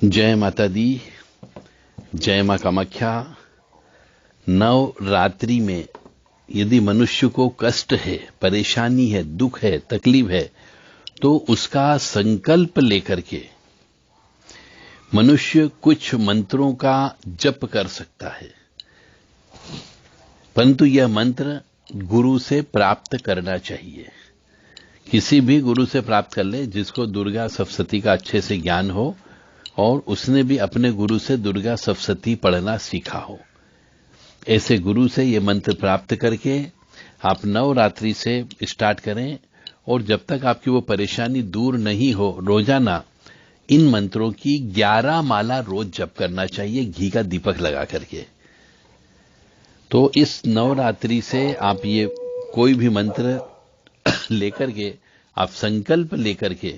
जय माता दी, जय मां कामाख्या। नवरात्रि में यदि मनुष्य को कष्ट है, परेशानी है, दुख है, तकलीफ है, तो उसका संकल्प लेकर के मनुष्य कुछ मंत्रों का जप कर सकता है, परंतु यह मंत्र गुरु से प्राप्त करना चाहिए। किसी भी गुरु से प्राप्त कर ले जिसको दुर्गा सप्तशती का अच्छे से ज्ञान हो और उसने भी अपने गुरु से दुर्गा सप्तशती पढ़ना सीखा हो। ऐसे गुरु से ये मंत्र प्राप्त करके आप नवरात्रि से स्टार्ट करें और जब तक आपकी वो परेशानी दूर नहीं हो, रोजाना इन मंत्रों की 11 माला रोज जप करना चाहिए, घी का दीपक लगा करके। तो इस नवरात्रि से आप ये कोई भी मंत्र लेकर के, आप संकल्प लेकर के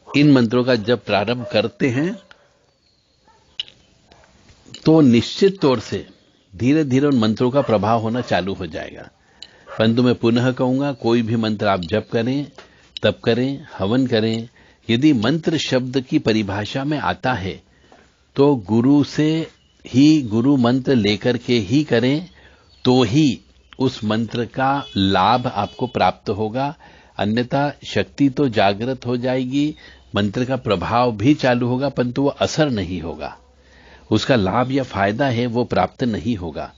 इन मंत्रों का जब प्रारंभ करते हैं तो निश्चित तौर से धीरे धीरे उन मंत्रों का प्रभाव होना चालू हो जाएगा। परंतु मैं पुनः कहूंगा, कोई भी मंत्र आप जप करें, तप करें, हवन करें, यदि मंत्र शब्द की परिभाषा में आता है तो गुरु से ही, गुरु मंत्र लेकर के ही करें, तो ही उस मंत्र का लाभ आपको प्राप्त होगा। अन्यथा शक्ति तो जागृत हो जाएगी, मंत्र का प्रभाव भी चालू होगा, परंतु वो असर नहीं होगा, उसका लाभ या फायदा है वो प्राप्त नहीं होगा।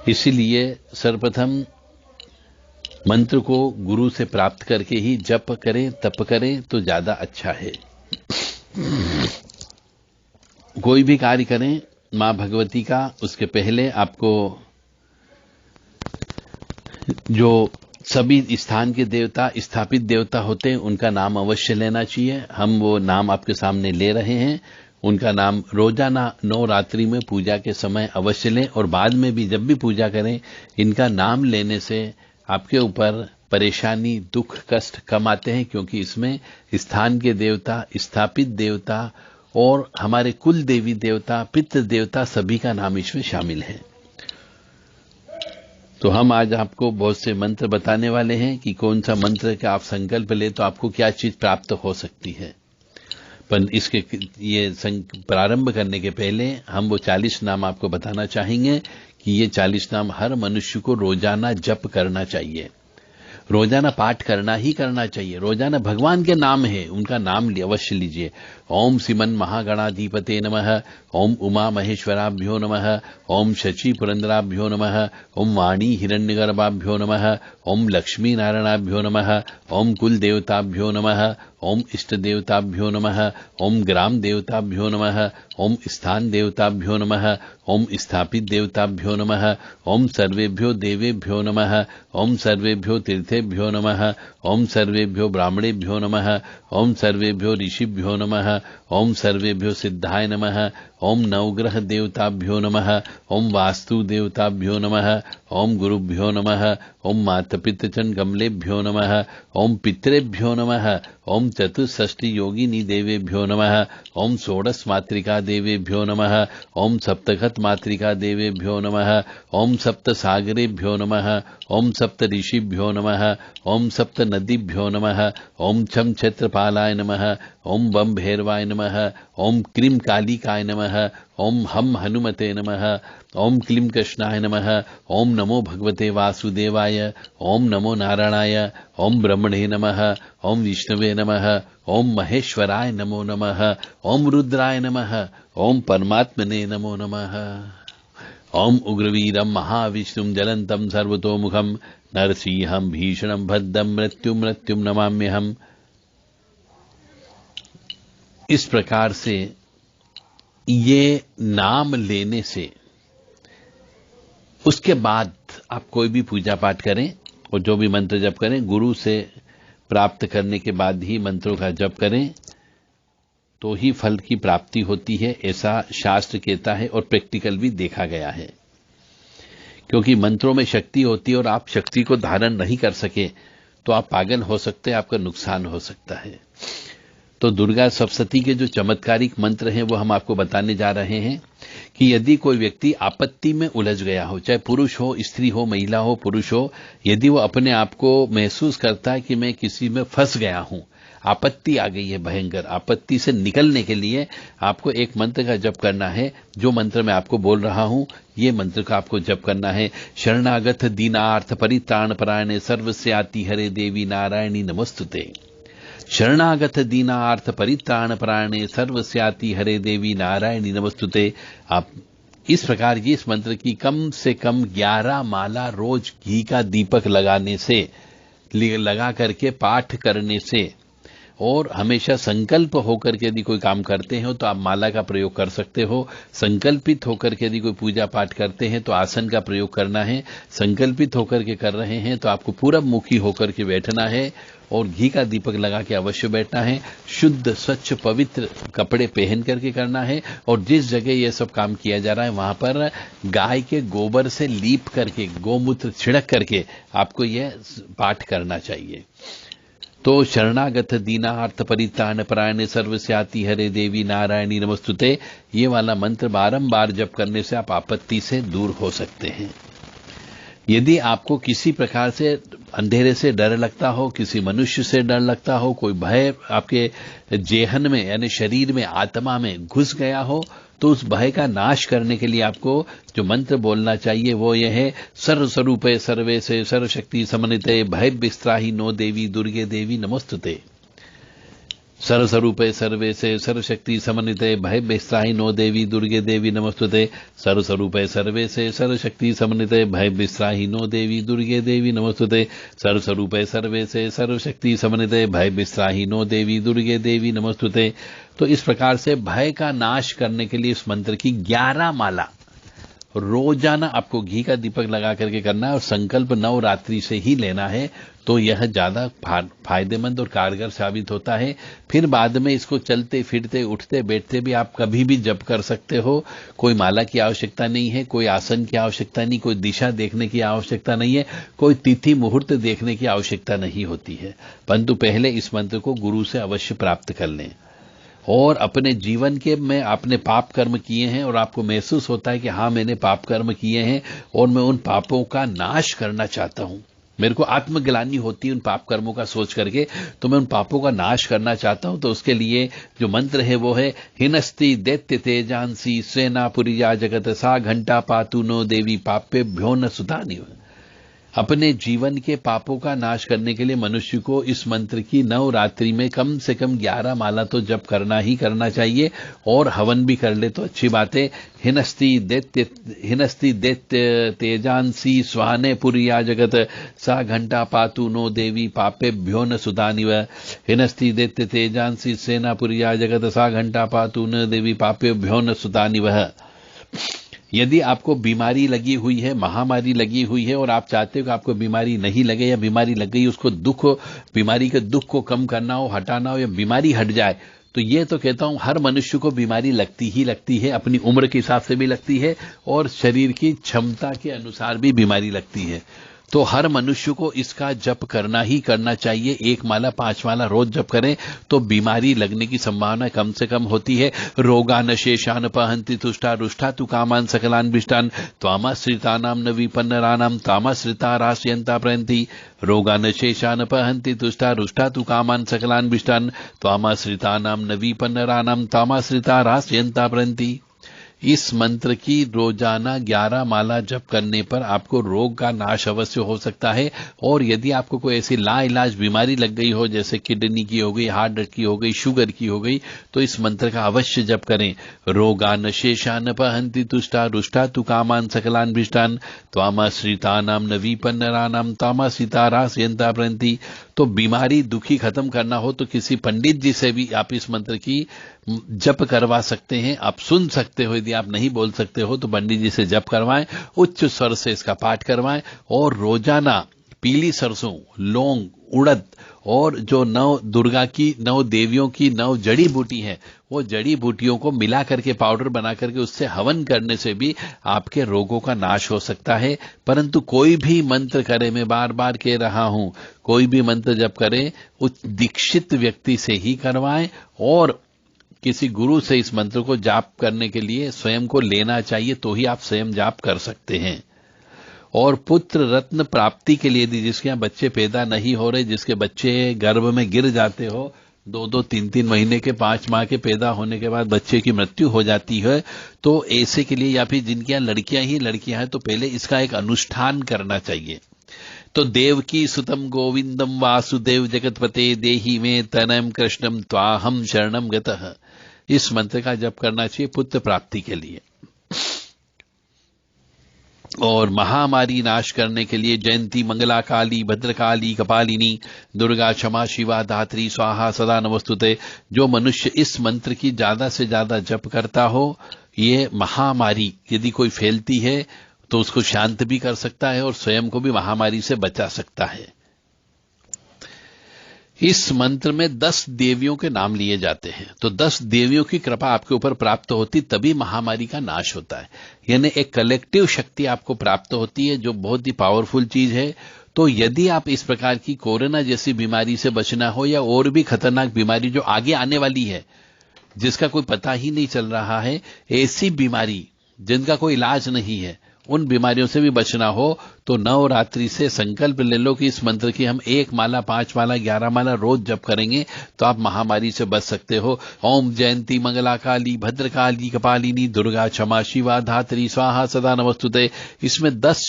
इसीलिए सर्वप्रथम मंत्र को गुरु से प्राप्त करके ही जप करें, तप करें तो ज्यादा अच्छा है। कोई भी कार्य करें मां भगवती का, उसके पहले आपको जो सभी स्थान के देवता, स्थापित देवता होते हैं, उनका नाम अवश्य लेना चाहिए। हम वो नाम आपके सामने ले रहे हैं, उनका नाम रोजाना नवरात्रि में पूजा के समय अवश्य लें और बाद में भी जब भी पूजा करें, इनका नाम लेने से आपके ऊपर परेशानी, दुख, कष्ट कम आते हैं, क्योंकि इसमें स्थान के देवता, स्थापित देवता और हमारे कुल देवी देवता, पितृ देवता सभी का नाम इसमें शामिल है। तो हम आज आपको बहुत से मंत्र बताने वाले हैं कि कौन सा मंत्र का आप संकल्प ले तो आपको क्या चीज प्राप्त हो सकती है। पर इसके ये प्रारंभ करने के पहले हम वो 40 नाम आपको बताना चाहेंगे कि ये 40 नाम हर मनुष्य को रोजाना जप करना चाहिए, रोजाना पाठ करना ही करना चाहिए। रोजाना भगवान के नाम है, उनका नाम अवश्य लीजिए। ओम श्रीमन महागणाधिपते नमः, ओम उमा महेश्वराभ्यो नमः, ओम शची पुरंदराभ्यो नमः, ओम वाणी हिरण्यगर्भाभ्यो नमः, ओम लक्ष्मी नारायणाभ्यो नमः, ओम कुल देवताभ्यो नमः, ओम इष्ट देवताभ्यो नमः, ओम ग्राम देवताभ्यो नमः, ओम स्थान देवताभ्यो नमः, ओम स्थापित देवताभ्यो नमः, ओम सर्वेभ्यो देवेभ्यो नमः, ओम सर्वेभ्यो तीर्थेभ्यो नमः, ओम सर्वेभ्यो ब्राह्मणेभ्यो नमः, ओम सर्वेभ्यो ऋषिभ्यो नमः, ओम सर्वेभ्यो सिद्धाय नमः, ओम नवग्रह देवताभ्यो नमः, ओम वास्तु देवताभ्यो नमः, ओम गुरुभ्यो नमः, ओम मातपितृचन कमलेभ्यो नमः, ओम पितरेभ्यो नमः, ओम चतुष्षष्टि योगिनी देवेभ्यो नमः, ओम षोडश मातृका देवेभ्यो नमः, ओम सप्तघत मातृका देवेभ्यो नमः, ओम सप्त सागरेभ्यो नमः, ओम सप्त ऋषिभ्यो नमः, ओम सप्त नदीभ्यो नमः, ओम छम क्षेत्रपालाय नमः, ओम बम भैरवाय नमः, ओम क्रीम कालिकाय नमः, ओम हम हनुमते नमः, ओम क्लीम कृष्णाय नमः, ओम नमो भगवते वासुदेवाय, ओम नमो नारायणाय, ओम ब्रह्मणे नमः, ओम विष्णवे नमः, ओम महेश्वराय नमो नमः, ओम रुद्राय नमः, ओम परमात्मने नमो नमः, ओम उग्रवीरम महाविष्णुम जलंतम सर्वतोमुखम नरसिंहम भीषणम भद्दम मृत्युम मृत्युम नमाम्यहम्। इस प्रकार से ये नाम लेने से उसके बाद आप कोई भी पूजा पाठ करें और जो भी मंत्र जप करें, गुरु से प्राप्त करने के बाद ही मंत्रों का जप करें तो ही फल की प्राप्ति होती है, ऐसा शास्त्र कहता है और प्रैक्टिकल भी देखा गया है। क्योंकि मंत्रों में शक्ति होती है और आप शक्ति को धारण नहीं कर सके तो आप पागल हो सकते हैं, आपका नुकसान हो सकता है। तो दुर्गा सप्तशती के जो चमत्कारिक मंत्र हैं वो हम आपको बताने जा रहे हैं कि यदि कोई व्यक्ति आपत्ति में उलझ गया हो, चाहे पुरुष हो, स्त्री हो, महिला हो, पुरुष हो, यदि वो अपने आप को महसूस करता है कि मैं किसी में फंस गया हूं, आपत्ति आ गई है भयंकर, आपत्ति से निकलने के लिए आपको एक मंत्र का जप करना है। जो मंत्र मैं आपको बोल रहा हूं, ये मंत्र का आपको जप करना है। शरणागत दीनार्थ परित्राण परायणे सर्वस्याति हरे देवी नारायणी नमस्तुते। शरणागत दीनार्थ परित्राण परायणे सर्वस्याति हरे देवी नारायणी नमस्तुते। आप इस प्रकार की इस मंत्र की कम से कम 11 माला रोज घी का दीपक लगाने से, लगा करके पाठ करने से, और हमेशा संकल्प होकर के यदि कोई काम करते हो तो आप माला का प्रयोग कर सकते हो। संकल्पित होकर के यदि कोई पूजा पाठ करते हैं तो आसन का प्रयोग करना है। संकल्पित होकर के कर रहे हैं तो आपको पूरब मुखी होकर के बैठना है और घी का दीपक लगा के अवश्य बैठना है। शुद्ध स्वच्छ पवित्र कपड़े पहन करके करना है और जिस जगह ये सब काम किया जा रहा है वहां पर गाय के गोबर से लीप करके, गोमूत्र छिड़क करके आपको यह पाठ करना चाहिए। तो शरणागत दीनार्थ परित्राण परायणे सर्वस्याति हरे देवी नारायणी नमस्तुते, ये वाला मंत्र बारंबार जप करने से आप आपत्ति से दूर हो सकते हैं। यदि आपको किसी प्रकार से अंधेरे से डर लगता हो, किसी मनुष्य से डर लगता हो, कोई भय आपके जेहन में यानी शरीर में, आत्मा में घुस गया हो, तो उस भय का नाश करने के लिए आपको जो मंत्र बोलना चाहिए वो यह है, सर्वस्वरूपे सर्वे से सर्वशक्ति समन्विते भय विस्त्राहि नो देवी दुर्गे देवी नमोस्तुते। सर्वस्वरूपे सर्वे से सर्वशक्ति समन्विते भय विस्त्राहि नो देवी दुर्गे देवी नमोस्तुते। सर्वस्वरूपे सर्वे से सर्वशक्ति समन्विते भय विस्त्राहि नो देवी दुर्गे देवी नमोस्तुते। सर्वस्वरूपे सर्वे से सर्वशक्ति समन्विते भय विस्त्राहि नो देवी दुर्गे देवी नमोस्तुते। तो इस प्रकार से भय का नाश करने के लिए इस मंत्र की 11 माला रोजाना आपको घी का दीपक लगा करके करना है और संकल्प नवरात्रि से ही लेना है, तो यह ज्यादा फायदेमंद और कारगर साबित होता है। फिर बाद में इसको चलते फिरते उठते बैठते भी आप कभी भी जप कर सकते हो। कोई माला की आवश्यकता नहीं है, कोई आसन की आवश्यकता नहीं, कोई दिशा देखने की आवश्यकता नहीं है, कोई तिथि मुहूर्त देखने की आवश्यकता नहीं होती है। परंतु पहले इस मंत्र को गुरु से अवश्य प्राप्त कर लें और अपने जीवन के में आपने पाप कर्म किए हैं और आपको महसूस होता है कि हाँ मैंने पाप कर्म किए हैं और मैं उन पापों का नाश करना चाहता हूं, मेरे को आत्मग्लानि होती है उन पाप कर्मों का सोच करके, तो मैं उन पापों का नाश करना चाहता हूं। तो उसके लिए जो मंत्र है वो है, हिनस्ति दैत्य तेजांसी सेनापुरिया जगत सा घंटा पातु नो देवी पापेभ्यो न सुधानि। अपने जीवन के पापों का नाश करने के लिए मनुष्य को इस मंत्र की नवरात्रि में कम से कम 11 माला तो जप करना ही करना चाहिए और हवन भी कर ले तो अच्छी बात है। हिनस्ति दैत्य तेजांसी स्वाने पुरिया जगत सा घंटा पातु नो देवी पापेभ्यो न सुधानिव। हिनस्ति दैत्य तेजांसी सेनापुरिया जगत सा घंटा पातु न देवी पापेभ्यो न सुधानिव। यदि आपको बीमारी लगी हुई है, महामारी लगी हुई है और आप चाहते हो कि आपको बीमारी नहीं लगे या बीमारी लग गई उसको दुख, बीमारी के दुख को कम करना हो, हटाना हो या बीमारी हट जाए, तो ये तो कहता हूं हर मनुष्य को बीमारी लगती ही लगती है, अपनी उम्र के हिसाब से भी लगती है और शरीर की क्षमता के अनुसार भी बीमारी लगती है। तो हर मनुष्य को इसका जप करना ही करना चाहिए। 1 माला 5 माला रोज जप करें तो बीमारी लगने की संभावना कम से कम होती है। रोगान शेषान पहंति तुष्टा रुष्टा तु कामान सकलान विष्टान त्वामाश्रितानाम न विपन्नरानाम तामाश्रिता राशयंता प्रयंति। रोगान शेषान पहंति तुष्टा रुष्टा तु कामान सकलान विष्टान त्वामाश्रितानाम न विपन्नरानाम तामाश्रिता राशयंता प्रयंति। इस मंत्र की रोजाना 11 माला जप करने पर आपको रोग का नाश अवश्य हो सकता है। और यदि आपको कोई ऐसी लाइलाज बीमारी लग गई हो, जैसे किडनी की हो गई, हार्ट की हो गई, शुगर की हो गई, तो इस मंत्र का अवश्य जप करें। रोगान शेषान पहंति तुष्टा रुष्टा तु कामान सकलान विष्टान त्वामाश्रितानाम न विपन्नरानाम तामाश्रिता राशयंता प्रयंति। तो बीमारी दुखी खत्म करना हो तो किसी पंडित जी से भी आप इस मंत्र की जप करवा सकते हैं। आप सुन सकते हो, यदि आप नहीं बोल सकते हो तो पंडित जी से जप करवाएं, उच्च स्वर से इसका पाठ करवाएं और रोजाना पीली सरसों, लौंग, उड़द और जो 9 दुर्गा की 9 देवियों की 9 जड़ी बूटी है, वो जड़ी बूटियों को मिला करके पाउडर बना करके उससे हवन करने से भी आपके रोगों का नाश हो सकता है। परंतु कोई भी मंत्र करे, मैं बार बार कह रहा हूं, कोई भी मंत्र जप करे उस दीक्षित व्यक्ति से ही करवाएं और किसी गुरु से इस मंत्र को जाप करने के लिए स्वयं को लेना चाहिए, तो ही आप स्वयं जाप कर सकते हैं। और पुत्र रत्न प्राप्ति के लिए यदि जिसके यहाँ बच्चे पैदा नहीं हो रहे, जिसके बच्चे गर्भ में गिर जाते हो, 2-2, 3-3 महीने के 5 माह के पैदा होने के बाद बच्चे की मृत्यु हो जाती है, तो ऐसे के लिए, या फिर जिनके यहाँ लड़कियां हैं, तो पहले इसका एक अनुष्ठान करना चाहिए। तो देवकी सुतम गोविंदम वासुदेव जगतपते देहि में तनयम कृष्णम त्वाहम शरणम गतः, इस मंत्र का जप करना चाहिए पुत्र प्राप्ति के लिए। और महामारी नाश करने के लिए जयंती मंगला काली भद्रकाली कपालिनी दुर्गा क्षमा शिवा धात्री स्वाहा सदा नमस्तुते, जो मनुष्य इस मंत्र की ज्यादा से ज्यादा जप करता हो, ये महामारी यदि कोई फैलती है तो उसको शांत भी कर सकता है और स्वयं को भी महामारी से बचा सकता है। इस मंत्र में 10 देवियों के नाम लिए जाते हैं, तो 10 देवियों की कृपा आपके ऊपर प्राप्त होती, तभी महामारी का नाश होता है। यानी एक कलेक्टिव शक्ति आपको प्राप्त होती है, जो बहुत ही पावरफुल चीज है। तो यदि आप इस प्रकार की कोरोना जैसी बीमारी से बचना हो, या और भी खतरनाक बीमारी जो आगे आने वाली है, जिसका कोई पता ही नहीं चल रहा है, ऐसी बीमारी जिनका कोई इलाज नहीं है, उन बीमारियों से भी बचना हो, तो नवरात्रि से संकल्प ले लो कि इस मंत्र की हम 1 माला 5 माला 11 माला रोज जप करेंगे, तो आप महामारी से बच सकते हो। ओम जयंती मंगला काली भद्रकाली कपालिनी दुर्गा क्षमा शिवा धात्री स्वाहा सदा नमस्तुते, इसमें 10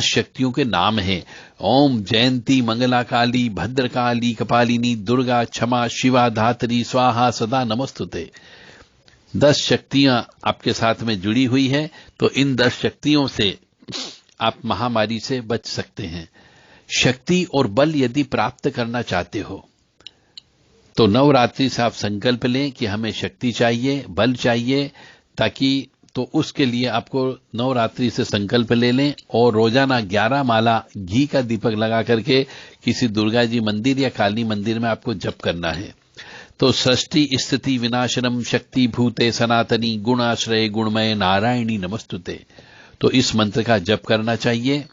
शक्तियों के नाम हैं। ओम जयंती मंगला काली भद्रकाली कपालिनी दुर्गा क्षमा शिवा धात्री स्वाहा सदा नमस्तुते, 10 शक्तियां आपके साथ में जुड़ी हुई है। तो इन 10 शक्तियों से आप महामारी से बच सकते हैं। शक्ति और बल यदि प्राप्त करना चाहते हो, तो नवरात्रि से आप संकल्प लें कि हमें शक्ति चाहिए, बल चाहिए, ताकि तो उसके लिए आपको नवरात्रि से संकल्प ले लें और रोजाना 11 माला घी का दीपक लगा करके किसी दुर्गा जी मंदिर या काली मंदिर में आपको जप करना है। तो सृष्टि स्थिति विनाशनम शक्ति भूते सनातनी गुणाश्रय गुणमय नारायणी नमस्तुते, तो इस मंत्र का जप करना चाहिए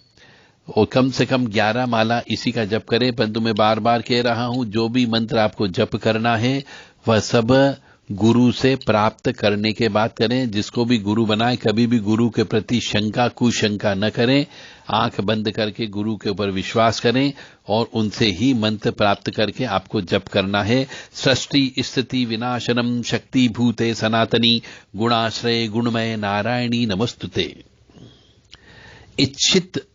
और कम से कम 11 माला इसी का जप करें। परंतु मैं बार बार कह रहा हूं, जो भी मंत्र आपको जप करना है वह सब गुरु से प्राप्त करने के बाद करें। जिसको भी गुरु बनाए, कभी भी गुरु के प्रति कुशंका न करें, आंख बंद करके गुरु के ऊपर विश्वास करें और उनसे ही मंत्र प्राप्त करके आपको जप करना है। सृष्टि स्थिति विनाशनम शक्ति भूते सनातनी गुणाश्रय गुणमय नारायणी नमस्तुते। इच्छित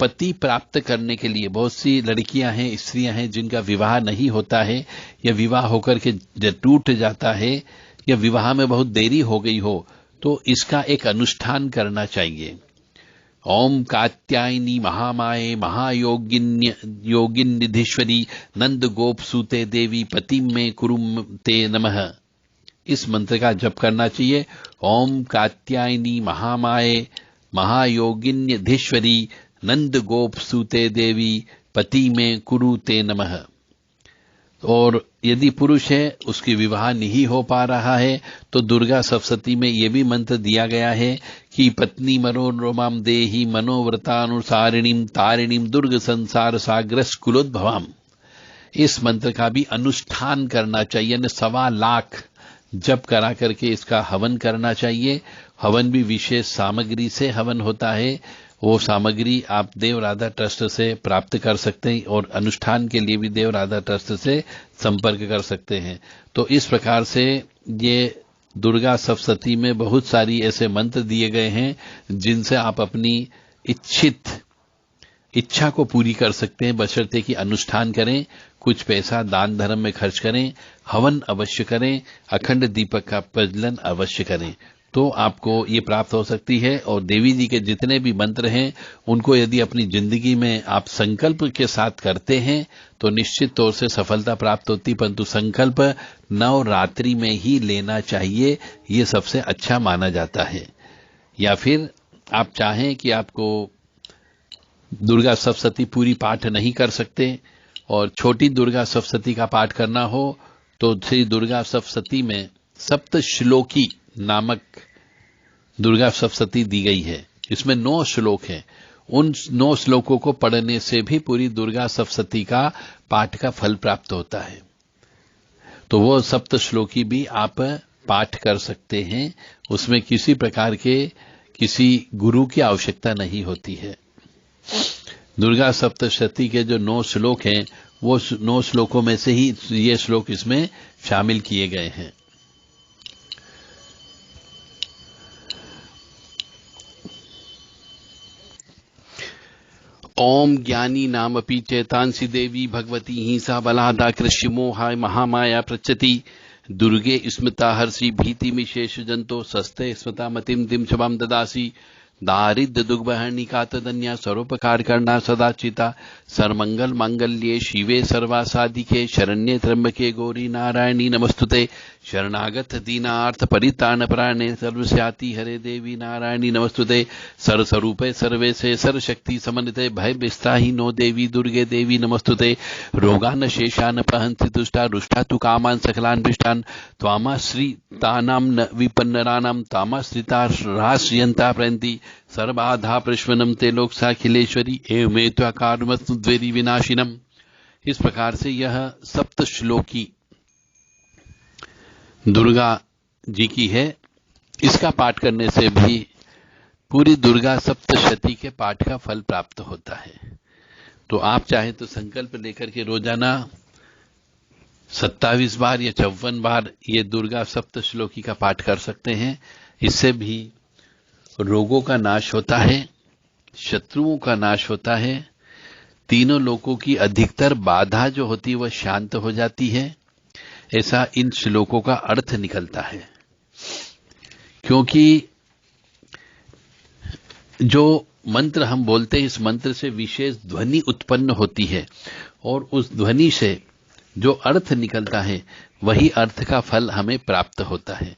पति प्राप्त करने के लिए बहुत सी लड़कियां हैं, स्त्रियां हैं जिनका विवाह नहीं होता है, या विवाह होकर के टूट जाता है, या विवाह में बहुत देरी हो गई हो, तो इसका एक अनुष्ठान करना चाहिए। ओम कात्यायनी महामाये महायोगिन्निधीश्वरी नंद गोप सूते देवी पतिम में कुरुम ते नमः, इस मंत्र का जप करना चाहिए। ओम कात्यायनी महामाये महायोगिन्निधीश्वरी नंद गोप सूते देवी पति में कुरु ते नमः। और यदि पुरुष है, उसकी विवाह नहीं हो पा रहा है, तो दुर्गा सप्तशती में यह भी मंत्र दिया गया है कि पत्नी मनोरमाम देहि मनोव्रतानुसारिणीम तारिणीम दुर्ग संसार साग्रस कुलोद्भवाम, इस मंत्र का भी अनुष्ठान करना चाहिए। 1.25 लाख जप करा करके इसका हवन करना चाहिए। हवन भी विशेष सामग्री से हवन होता है, वो सामग्री आप देव राधा ट्रस्ट से प्राप्त कर सकते हैं और अनुष्ठान के लिए भी देव राधा ट्रस्ट से संपर्क कर सकते हैं। तो इस प्रकार से ये दुर्गा सप्तशती में बहुत सारी ऐसे मंत्र दिए गए हैं जिनसे आप अपनी इच्छा को पूरी कर सकते हैं, बशर्ते कि अनुष्ठान करें, कुछ पैसा दान धर्म में खर्च करें, हवन अवश्य करें, अखंड दीपक का प्रज्वलन अवश्य करें, तो आपको ये प्राप्त हो सकती है। और देवी जी के जितने भी मंत्र हैं उनको यदि अपनी जिंदगी में आप संकल्प के साथ करते हैं तो निश्चित तौर से सफलता प्राप्त होती, परंतु संकल्प नवरात्रि में ही लेना चाहिए, ये सबसे अच्छा माना जाता है। या फिर आप चाहें कि आपको दुर्गा सप्तशती पूरी पाठ नहीं कर सकते और छोटी दुर्गा सप्तशती का पाठ करना हो, तो श्री दुर्गा सप्तशती में सप्तश्लोकी नामक दुर्गा सप्तशती दी गई है। इसमें 9 श्लोक हैं। उन 9 श्लोकों को पढ़ने से भी पूरी दुर्गा सप्तशती का पाठ का फल प्राप्त होता है। तो वो सप्तश्लोकी भी आप पाठ कर सकते हैं, उसमें किसी प्रकार के किसी गुरु की आवश्यकता नहीं होती है। दुर्गा सप्तशती के जो 9 श्लोक हैं वो 9 श्लोकों में से ही ये श्लोक इसमें शामिल किए गए हैं। ओम ज्ञानी नामपि चेतांसि देवी भगवती हिंसा बलादा कृष्य मोहाय महामाया प्रचति दुर्गे स्मृता हर्षि भीतिमिशेष जंतो सस्ते स्मृता मतिम दिम शवाम ददासी दारिद्र दुर्गहनिका तदन्या सर्वोपकार करना सदाचिता सर्वमंगल मांगल्ये शिवे सर्वासादिके शरण्ये त्र्यंबके गौरी नारायणी नमस्तुते शरणागत दीनार्थ परित्राण प्राणे सर्वस्याति हरे देवी नारायणी नमस्तुते सर्वस्वरूपे सर्वेशे सर्वशक्ति समन्विते भय विस्ताहि नो देवी दुर्गे देवी नमस्तुते रोगान शेषान प्रहंसि दुष्टा रुष्टा तु कामान सकलान विष्टान त्वामाश्रितानां न विपन्नराणां तामाश्रिता राश्रियन्ता प्रयन्ति सर्वाधा प्रश्वनम ते लोक साखिलेश्वरी एवमेत्वाकारमस्तुद्वेरी विनाशिनम। इस प्रकार से यह सप्त श्लोकी दुर्गा जी की है। इसका पाठ करने से भी पूरी दुर्गा सप्तशती के पाठ का फल प्राप्त होता है। तो आप चाहे तो संकल्प लेकर के रोजाना 27 बार या 54 बार ये दुर्गा सप्तश्लोकी का पाठ कर सकते हैं। इससे भी रोगों का नाश होता है, शत्रुओं का नाश होता है, तीनों लोकों की अधिकतर बाधा जो होती है वह शांत हो जाती है। ऐसा इन श्लोकों का अर्थ निकलता है, क्योंकि जो मंत्र हम बोलते हैं इस मंत्र से विशेष ध्वनि उत्पन्न होती है और उस ध्वनि से जो अर्थ निकलता है वही अर्थ का फल हमें प्राप्त होता है।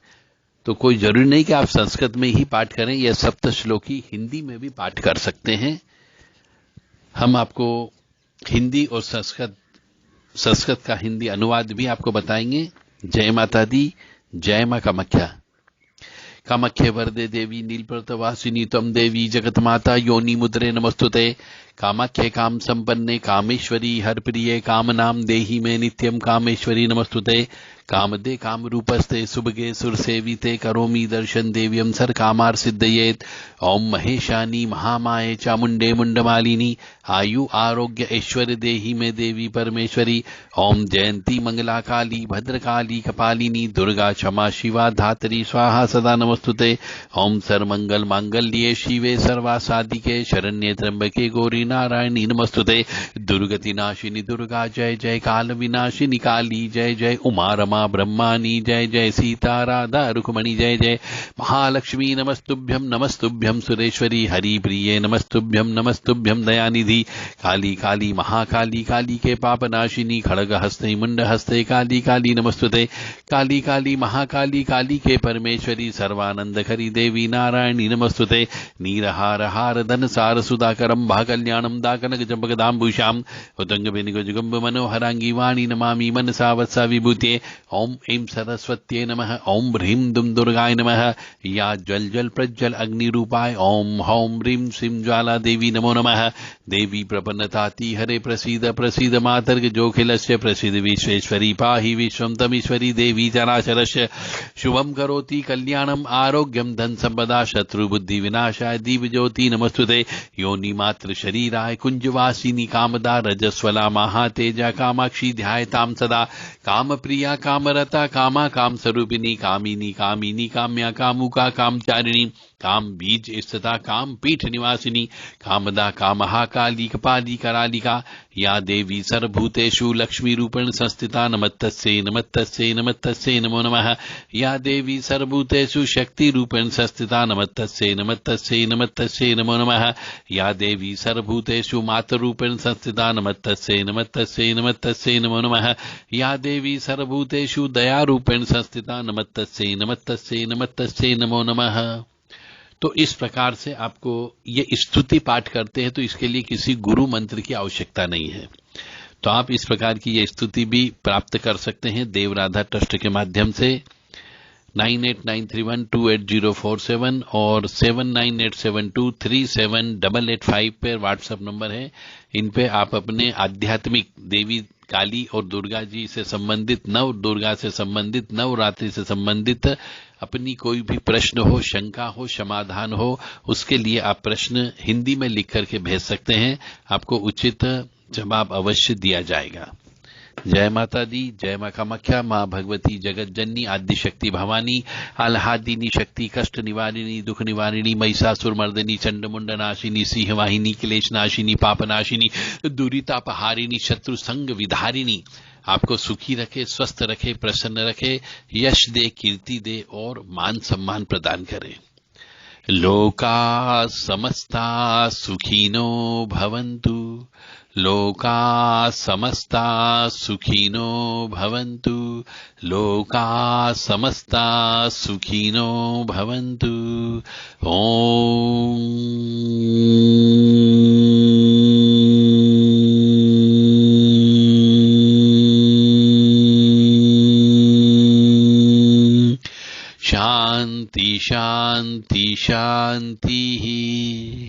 तो कोई जरूरी नहीं कि आप संस्कृत में ही पाठ करें, यह सप्त श्लोकी हिंदी में भी पाठ कर सकते हैं। हम आपको हिंदी और संस्कृत का हिंदी अनुवाद भी आपको बताएंगे। जय माता दी, जय मां कामाख्या। कामाख्ये वरदे देवी नीलपर्वतवासिनी त्वं देवी जगत माता योनि मुद्रे नमस्तुते। कामाख्ये काम संपन्ने कामेश्वरी हरप्रिये कामनाम देहि में नित्यम कामेश्वरी नमस्तुते। कामदे काम रूपस्ते सुभगे सुरसेविते करोमि दर्शन देव्यम सर कामार सिद्धयेत। ओम महेशानी महामाये चामुंडे मुंडमालिनी आयु आरोग्य ऐश्वर्य देहि में देवी परमेश्वरी। ओम जयंती मंगला काली भद्रकाली कपालिनी दुर्गा क्षमा शिवा धात्री स्वाहा सदा नमस्तुते। ओम सर्वमंगल मांगल्ये शिवे सर्वासादिके शरण्ये त्र्यंबके गौरी नारायणी नमस्तुते। दुर्गति नाशिनी दुर्गा जय जय, काल विनाशिनी काली जय जय, उमा रमा ब्रह्मानी जय जय, सीता राधा रुक्मणी जय जय, महालक्ष्मी नमस्तुभ्यम नमस्तुभ्यम, सुरेश्वरी हरि प्रिये नमस्तुभ्यम नमस्तुभ्यम, दयानिधि काली काली महाकाली काली के पाप नाशिनी, खड़ग हस्ते मुंड हस्ते काली काली नमस्तुते। काली काली महाकाली काली के परमेश्वरी सर्वानंद खरी देवी नारायणी नमस्तुते। नीरहार हार धन सार सुधाकरम भाकल्याणम दाकनक जंबकदाम्बुषाम उदंग बेनिगजुगंब मनोहरांगी वाणी नमामि मनसा वत्सा विभूते। ओम ऐं सरस्वत्यै नमः। ओम ह्रीं दुम दुर्गाय नमः। या जल जल प्रज्वल अग्नि रूपाय ओम हौं ह्रीं श्रीं ज्वाला देवी नमो नमः। देवी प्रपन्नताति हरे प्रसीद प्रसीद मातर्ग जोखिलस्य प्रसीद विश्वेश्वरी पाहि विश्वं तमीश्वरी देवी चराचरस्य। शुभम करोति कल्याणम आरोग्यम धन संपदा शत्रु बुद्धि विनाशाय दीप ज्योति नमस्तुते। योनि मात्र शरीराय कुंजवासिनी कामदा रजस्वला महातेजा कामाक्षी ध्यायताम सदा। काम प्रिया कामरता कामा काम स्वरूपिणी कामिनी कामिनी काम्या कामुका कामचारिणी काम बीज स्थिता काम पीठ निवासिनी कामदा कामहा काली कपाली करालिका। या देवी सर्वभूतेषु लक्ष्मी रूपेण संस्थिता नमस्तस्यै नमस्तस्यै नमस्तस्यै नमो नमः। या देवी सर्वभूतेषु शक्ति रूपेण संस्थिता नमस्तस्यै नमस्तस्यै नमस्तस्यै नमो नमः। या देवी सर्वभूतेषु मातरूपेण संस्थिता नमस्तस्यै नमस्तस्यै नमस्तस्यै नमो नमः। या देवी सर्वभूतेषु दयारूपेण संस्थिता नमस्तस्यै नमस्तस्यै नमस्तस्यै नमो नमः। तो इस प्रकार से आपको ये स्तुति पाठ करते हैं तो इसके लिए किसी गुरु मंत्र की आवश्यकता नहीं है। तो आप इस प्रकार की ये स्तुति भी प्राप्त कर सकते हैं देव राधा ट्रस्ट के माध्यम से। 9893128047 और 7987237885 पर व्हाट्सएप नंबर है। इन पे आप अपने आध्यात्मिक देवी काली और दुर्गा जी से संबंधित, नव दुर्गा से संबंधित, नवरात्रि से संबंधित अपनी कोई भी प्रश्न हो, शंका हो, समाधान हो, उसके लिए आप प्रश्न हिंदी में लिख करके भेज सकते हैं। आपको उचित जवाब अवश्य दिया जाएगा। जय माता दी, जय मां कामाख्या, मां भगवती जगत जननी आदि शक्ति भवानी, आह्लादिनी शक्ति, कष्ट निवारिणी, दुख निवारिणी, महिषासुर मर्दिनी, चंडमुंड नाशिनी, सिंहवाहिनी, क्लेश नाशिनी, पाप नाशिनी, दुरितापहारिणी, शत्रु संग विधारिणी, आपको सुखी रखे, स्वस्थ रखे, प्रसन्न रखे, यश दे, कीर्ति दे और मान सम्मान प्रदान करे। लोका समस्ता सुखिनो भवन्तु, लोका समस्ता सुखिनो भवन्तु, लोका समस्ता सुखिनो भवन्तु। ओम शांति शांति शांति।